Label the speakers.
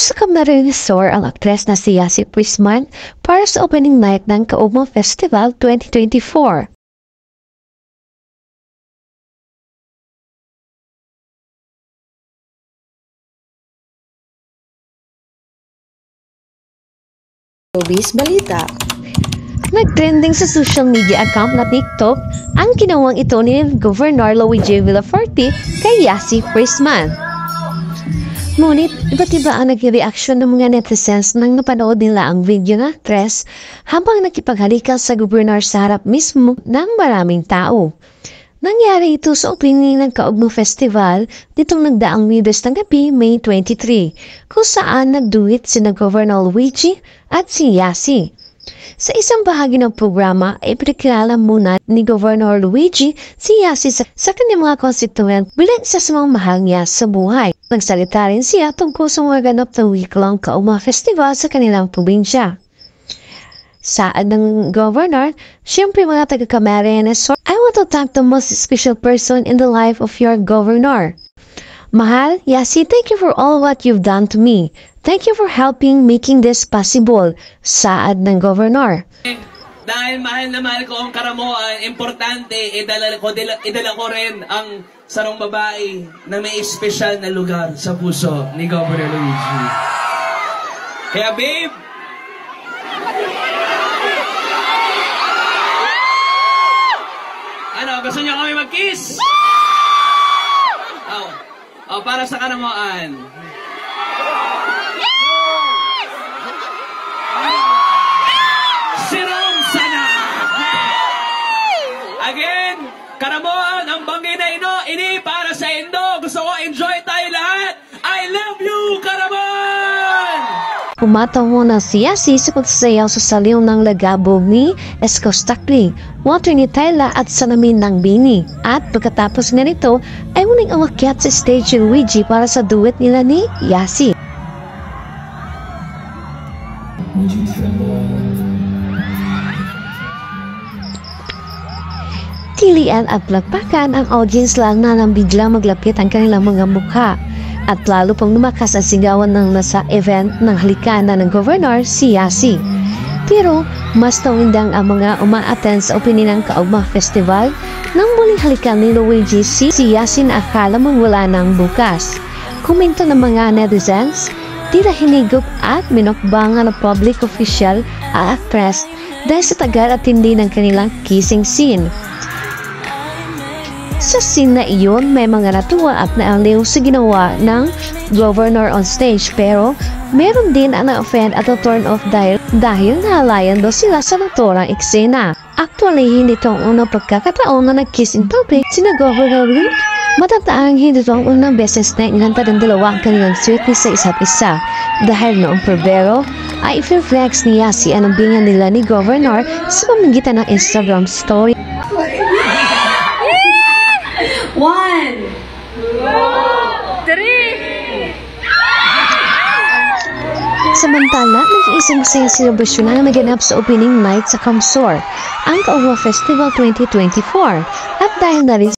Speaker 1: Sa Camarines Resort ang aktres na si Yassi Prisman para sa opening night ng Kaugma Festival 2024.
Speaker 2: Showbiz Balita.
Speaker 1: Nag-trending sa social media account na TikTok ang ginawang ito ni Governor Luigi Villafuerte kay Yassi Prisman. Ngunit, iba't iba ang nag-reaction ng mga netizens nang napanood nila ang video ng actress habang nakipaghalikan sa gobernador sa harap mismo ng maraming tao. Nangyari ito sa opening ng Kaugma Festival nitong nagdaang Webes ng gabi, May 23, kung saan nagduet sina Governor Luigi at si Yassi. Sa isang bahagi ng programa ay pinakilala muna ni Governor Luigi si Yassi sa kanyang mga constituent bilang isa sa mga mahal niya sa buhay. Nagsalita rin siya tungkol sa mga ganap na week-long Kaugma Festival sa kanilang probinsya. Saad ng Governor, siyempre mga taga-Camarines Resort, I want to thank the most special person in the life of your Governor. Mahal, Yassi, thank you for all what you've done to me. Thank you for helping making this possible. Saad ng Governor.
Speaker 3: Dahil mahal na mahal ko ang karamuan, importante, idala ko rin ang sarong babae na may espesyal na lugar sa puso ni Governor Luigi. Kaya babe, ano, gusto niyo kami mag-kiss? Oh, para sa karamuan. Again, karamuan, ang bangin na ini para sa Indo. Gusto ko enjoy tayo lahat. I love you, karamuan!
Speaker 1: Umataw muna si Yassi sa pagsasayaw sa saliw ng lagabog ni Eskostakli, water ni Tayla at salamin ng Bini. At pagkatapos nga nito, ay muling umakyat sa stage ni Luigi para sa duet nila ni Yassi. Tilian at plakpakan ang audience lang na nang biglang maglapit ang kanilang mga mukha. At lalo pang lumakas ang sigawan ng nasa event ng halikanan ng Governor si Yassi. Pero mas tawindang ang mga uma-attend sa opening ng Kaugma Festival nang muling halikan ni Luigi si Yassi na akala mong wala nang bukas. Komento ng mga netizens, tila hinigop at minokbangan ng public official at actress dahil sa tagal at hindi ng kanilang kissing scene. Sa scene na iyon, may mga natuwa at naaliw sa ginawa ng Governor on stage, pero meron din ang na-offend at na-turn off dahil nahalayan daw sila sa naturang eksena. Actually, hindi ito ang unang pagkakataon na nag-kiss in public sina Governor Luigi. Matataang hindi ito ang unang beses na inantad ng dalawa ang kanilang sweetness sa isa't isa. Dahil noong Pebrero, ay i-flex ni Yassi ang bingan nila ni Governor sa pamamagitan ng Instagram story.
Speaker 2: 1, 2, 3.
Speaker 1: Samantala, nag-iisang masayang selebrasyon na naganap sa opening night sa Kamsor, ang Kaugma Festival 2024. At dahil na rin